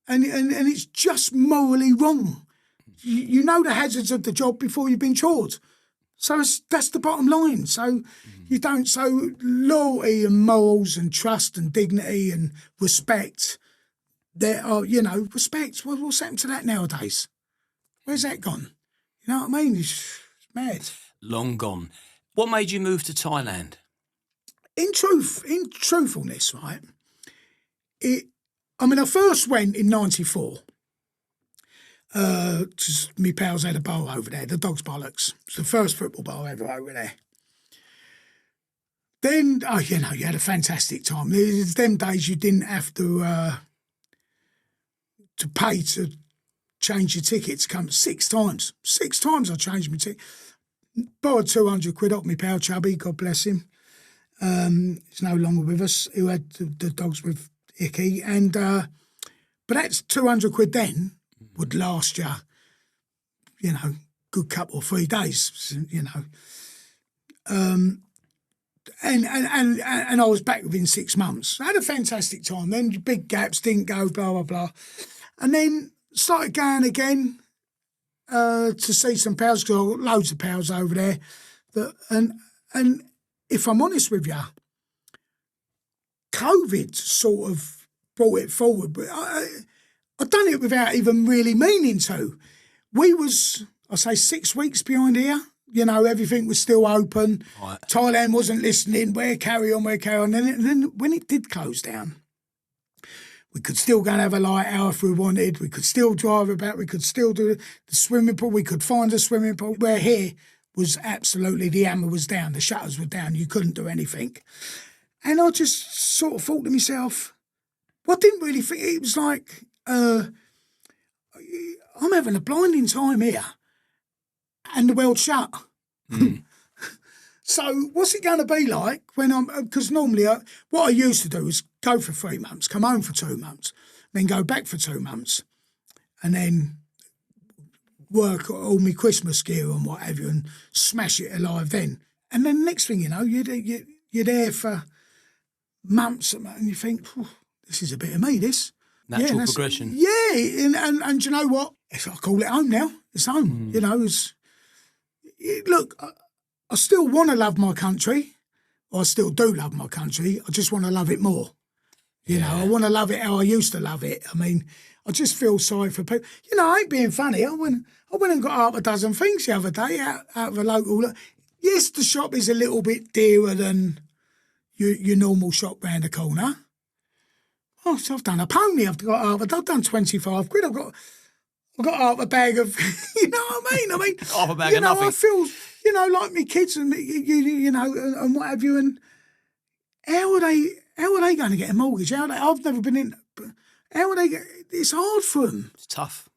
and it's just morally wrong. You know the hazards of the job before you've been chawed. So that's the bottom line. So loyalty and morals and trust and dignity and respect, there are, respect. What's happened to that nowadays? Where's that gone? You know what I mean? It's mad. Long gone. What made you move to Thailand? In truthfulness, right? I first went in '94. Me pals had a bar over there, the Dog's Bollocks. It's the first football bar ever over there. Then, you had a fantastic time. There's them days you didn't have to pay to change your ticket to come 6 times. 6 times I changed my ticket. Borrowed £200 off my pal Chubby, God bless him. He's no longer with us, who had the dogs with Icky. And but that's £200 then would last you, good couple or 3 days, And I was back within 6 months. I had a fantastic time. Then big gaps, didn't go, blah, blah, blah. And then started going again to see some pals, because I've got loads of pals over there. And if I'm honest with you, COVID sort of brought it forward. But I've done it without even really meaning to. We was, I say, 6 weeks behind here. Everything was still open. Right. Thailand wasn't listening. Where carry on. And then when it did close down, we could still go and have a light hour if we wanted. We could still drive about. We could still do the swimming pool. We could find a swimming pool. Where here was absolutely, the hammer was down. The shutters were down. You couldn't do anything. And I just sort of thought to myself, I didn't really think, it was like, I'm having a blinding time here. And the world shut. So what's it going to be like when because normally what I used to do is go for 3 months, come home for 2 months, then go back for 2 months, and then work all my Christmas gear and what have you and smash it alive then. And then next thing you know, you're there for months and you think, this is a bit of me, this. Natural progression. Yeah, and you know what? I call it home now. It's home, Look, I still want to love my country. I still do love my country. I just want to love it more. I want to love it how I used to love it. I mean, I just feel sorry for people. I ain't being funny. I went and got half a dozen things the other day out of a local. Yes, the shop is a little bit dearer than your normal shop round the corner. Oh, so I've done a pony. I've done 25 quid. I've got half a bag of, you know what I mean? Half a bag of nothing. I feel, like my kids and and what have you. And how are they going to get a mortgage? I've never been in. How are they? It's hard for them. It's tough.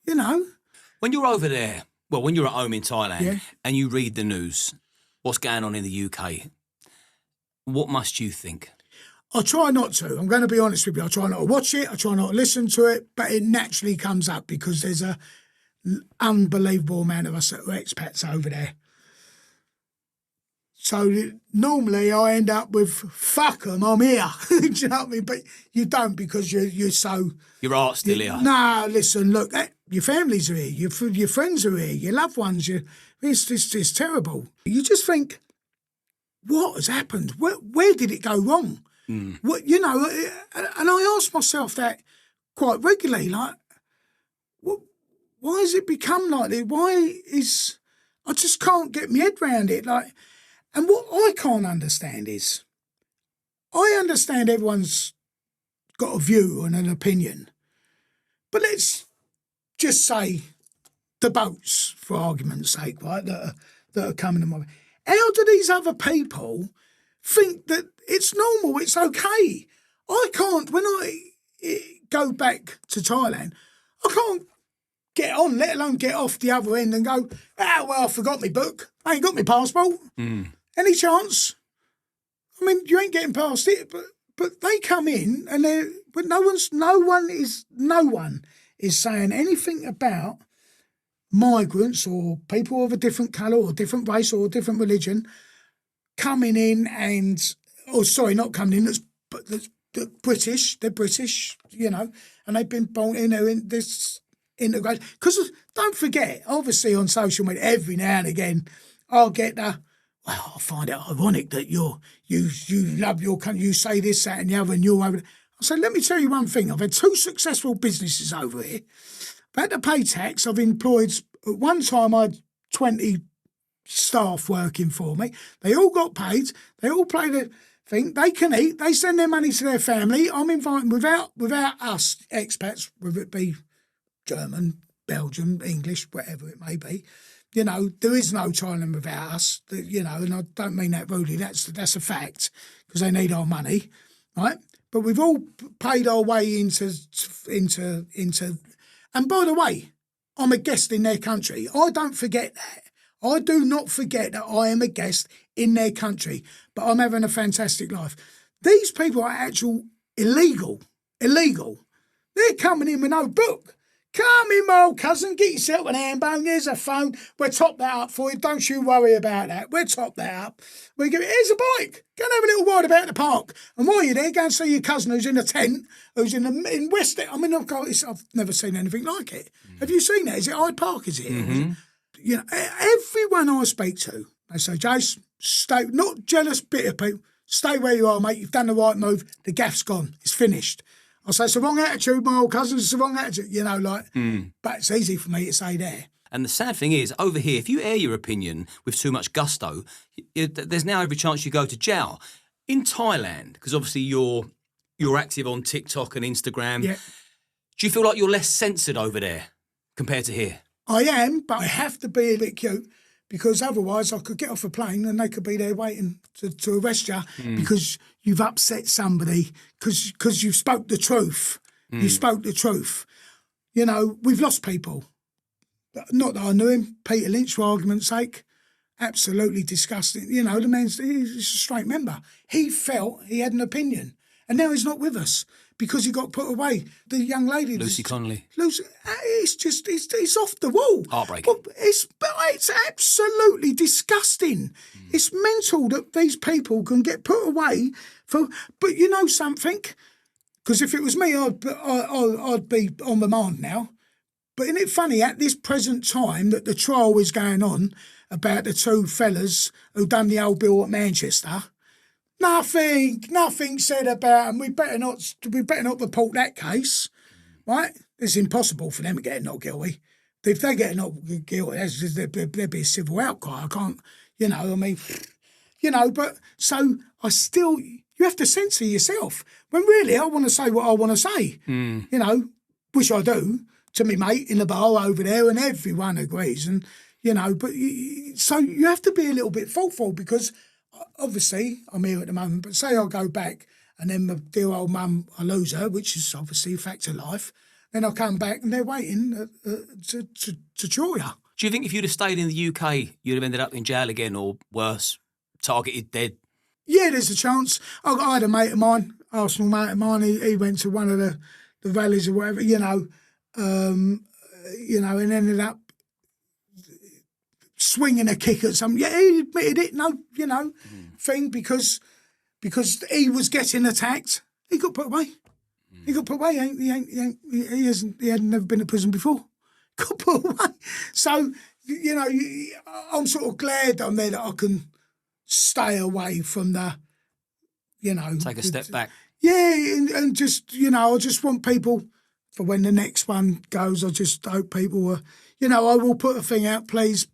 When you're over there, well, when you're at home in Thailand Yeah. and you read the news, what's going on in the UK, what must you think? I try not to. I'm going to be honest with you. I try not to watch it. I try not to listen to it, but it naturally comes up because there's a unbelievable amount of us that are expats over there. So normally I end up with, fuck them, I'm here. Do you know what I mean? But you don't because you're so... Your art's still here. No, listen, look, your families are here, your friends are here, your loved ones, it's terrible. You just think, what has happened? Where did it go wrong? What, you know, and I ask myself that quite regularly, like, why has it become like this? I just can't get my head around it. Like, and what I can't understand is, I understand everyone's got a view and an opinion, but let's just say the boats, for argument's sake, right, that are coming to my way. How do these other people think that it's normal, it's okay? I can't, when I go back to Thailand, I can't get on, let alone get off the other end and go, well, I forgot my book. I ain't got my passport. Any chance? I mean, you ain't getting past it, but they come in and no one is saying anything about migrants or people of a different colour or different race or different religion coming in not coming in, but they're British, you know, and they've been born in there in this integrated. Because don't forget, obviously on social media, every now and again, I'll get I find it ironic that you love your country, you say this, that and the other, and you're over there. I say, let me tell you one thing. I've had 2 successful businesses over here. I've had to pay tax. I've employed, at one time I had 20 staff working for me. They all got paid. They all play the thing. They can eat. They send their money to their family. I'm inviting, without us expats, whether it be German, Belgium, English, whatever it may be, you know, there is no Thailand without us, you know, and I don't mean that rudely. That's a fact because they need our money, right? But we've all paid our way into. And by the way, I'm a guest in their country. I don't forget that. I do not forget that I am a guest in their country, but I'm having a fantastic life. These people are actual illegal. They're coming in with no book. Come in, my old cousin, get yourself an handbone, here's a phone, we'll top that up for you, don't you worry about that, we'll top that up. We'll give it, here's a bike, go and have a little ride about the park. And while you're there, go and see your cousin who's in a tent, who's in West, I mean, I've never seen anything like it. Have you seen that? Is it Hyde Park, is it? Mm-hmm. You know, everyone I speak to, they say, Jace, stay, not jealous, bitter people, stay where you are, mate, you've done the right move, the gaff's gone, it's finished. I say, it's the wrong attitude, my old cousin, it's the wrong attitude, you know, like, but it's easy for me to say there. And the sad thing is, over here, if you air your opinion with too much gusto, there's now every chance you go to jail. In Thailand, because obviously you're active on TikTok and Instagram, do you feel like you're less censored over there compared to here? I am, but I have to be a bit cute because otherwise I could get off a plane and they could be there waiting to arrest you because you've upset somebody, because you spoke the truth. You spoke the truth. You know, we've lost people. Not that I knew him, Peter Lynch, for argument's sake. Absolutely disgusting. You know, he's a straight member. He felt he had an opinion. And now he's not with us because he got put away. The young lady... Lucy Connolly. It's off the wall. Heartbreaking. But it's absolutely disgusting. It's mental that these people can get put away for... But you know something? Because if it was me, I'd be on remand now. But isn't it funny, at this present time that the trial is going on about the 2 fellas who done the old bill at Manchester... Nothing said about them. We better not report that case, right? It's impossible for them to get not guilty. If they get not guilty, there'd be a civil outcry. I can't, you know. I mean, you know. But so you have to censor yourself. When really, I want to say what I want to say. You know, which I do to me mate in the bar over there, and everyone agrees. And you know, but so you have to be a little bit thoughtful because. Obviously, I'm here at the moment, but say I go back and then my dear old mum, I lose her, which is obviously a fact of life, Then I come back and they're waiting to chaw you. Do you think if you'd have stayed in the UK, you'd have ended up in jail again or worse, targeted, dead? Yeah, there's a chance. I had a mate of mine, Arsenal mate of mine, he went to one of the rallies or whatever, and ended up swinging a kick at some. Yeah, he admitted it. No, thing because he was getting attacked. He got put away. He got put away. He hadn't never been to prison before. Got put away. So I'm sort of glad I'm there that I can stay away from the, Take a step back. Yeah, and just, I just want people, for when the next one goes, I just hope people are, I will put a thing out, please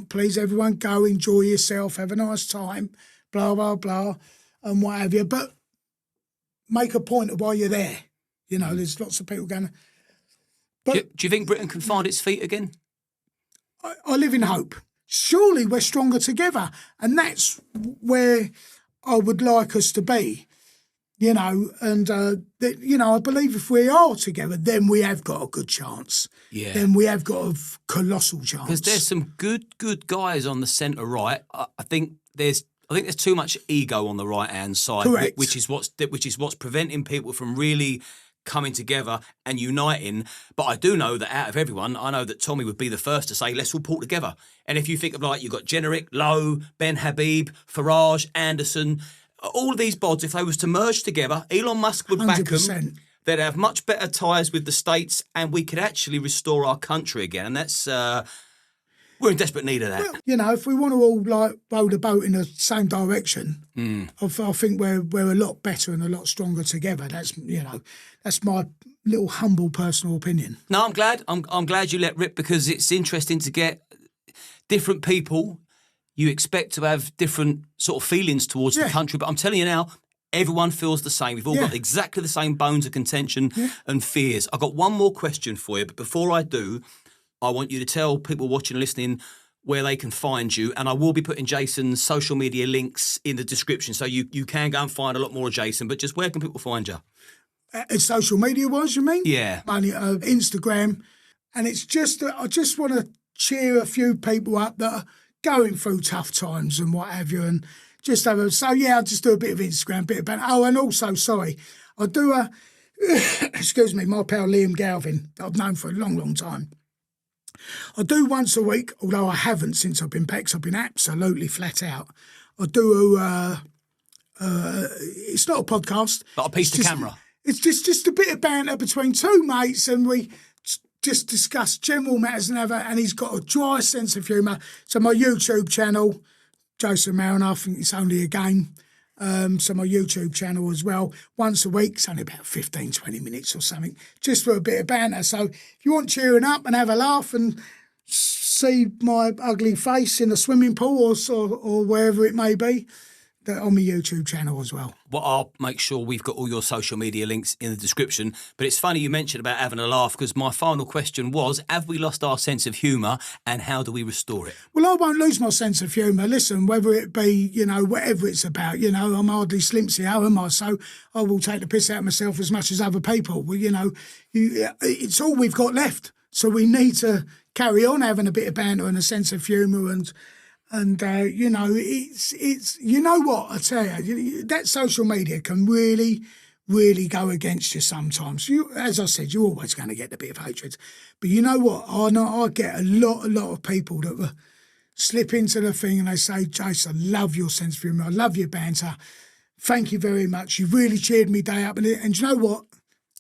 please everyone go, enjoy yourself, have a nice time, blah, blah, blah, and what have you. But make a point of why you're there. There's lots of people going. But do you think Britain can find its feet again? I live in hope. Surely we're stronger together, and that's where I would like us to be. And I believe if we are together, then we have got a good chance. Yeah. Then we have got a colossal chance. Because there's some good guys on the centre right. I think there's too much ego on the right hand side, Correct. which is what's preventing people from really coming together and uniting. But I do know that out of everyone, I know that Tommy would be the first to say, let's all pull together. And if you think of you've got Generic, Lowe, Ben Habib, Farage, Anderson, all of these bods, if they was to merge together, Elon Musk would back 100%. them. They'd have much better ties with the States and we could actually restore our country again. And that's... we're in desperate need of that. Well, if we want to all row the boat in the same direction, I think we're a lot better and a lot stronger together. That's my little humble personal opinion. No, I'm glad. I'm glad you let rip because it's interesting to get different people. You expect to have different sort of feelings towards the country, but I'm telling you now, everyone feels the same. We've all got exactly the same bones of contention and fears. I've got one more question for you, but before I do, I want you to tell people watching and listening where they can find you, and I will be putting Jason's social media links in the description, so you can go and find a lot more of Jason, but just where can people find you? Social media-wise, you mean? Yeah. Instagram, and it's just that I just want to cheer a few people up that are going through tough times and what have you, and just have I'll just do a bit of Instagram, bit of banter. Oh, and also, sorry, I do excuse me, my pal Liam Galvin, that I've known for a long, long time. I do once a week, although I haven't since I've been back, 'cause I've been absolutely flat out. I do it's not a podcast. Not a piece to camera. It's just a bit of banter between two mates, and we just discuss general matters and he's got a dry sense of humour. So my YouTube channel, Jason Marriner, I think it's only a game. So my YouTube channel as well, once a week, it's only about 15, 20 minutes or something, just for a bit of banter. So if you want cheering up and have a laugh and see my ugly face in a swimming pool or wherever it may be, they're on my YouTube channel as well. Well, I'll make sure we've got all your social media links in the description. But it's funny you mentioned about having a laugh because my final question was, have we lost our sense of humour and how do we restore it? Well, I won't lose my sense of humour. Listen, whether it be, whatever it's about, I'm hardly slimpsy, how am I? So I will take the piss out of myself as much as other people. Well, it's all we've got left. So we need to carry on having a bit of banter and a sense of humour and it's what I tell you, that social media can really, really go against you sometimes. As I said, you're always going to get a bit of hatred, but you know what? I get a lot of people that will slip into the thing and they say, Jason, I love your sense of humour, I love your banter. Thank you very much. You've really cheered me day up, and you know what?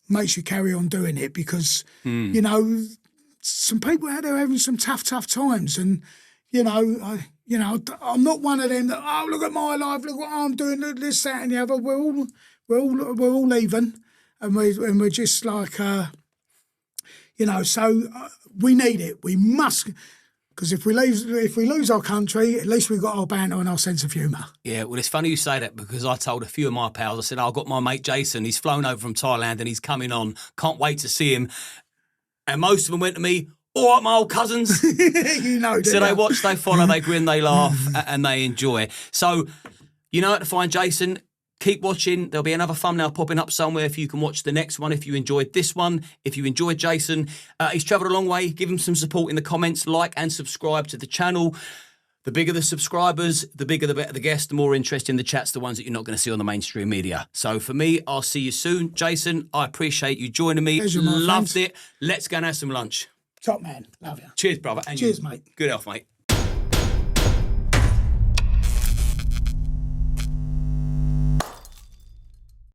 Makes you carry on doing it because some people out there having some tough times, and I'm not one of them that, look at my life, look what I'm doing, this, that, and the other. We're all even, and we're just like, so we need it. We must, because if we lose our country, at least we've got our banter and our sense of humour. Yeah, well, it's funny you say that because I told a few of my pals, I said, I've got my mate Jason, he's flown over from Thailand and he's coming on, can't wait to see him. And most of them went to me, all right, my old cousins. So they watch, they follow, they grin, they laugh, and they enjoy. So you know how to find Jason. Keep watching. There'll be another thumbnail popping up somewhere if you can watch the next one, if you enjoyed this one, if you enjoyed Jason. He's travelled a long way. Give him some support in the comments. Like and subscribe to the channel. The bigger the subscribers, the bigger the better the guest, the more interesting the chats, the ones that you're not going to see on the mainstream media. So for me, I'll see you soon. Jason, I appreciate you joining me. Pleasure, my Loved friend. it. Let's go and have some lunch. Top man. Love you. Cheers, brother. And Cheers, you. mate. Good health, mate.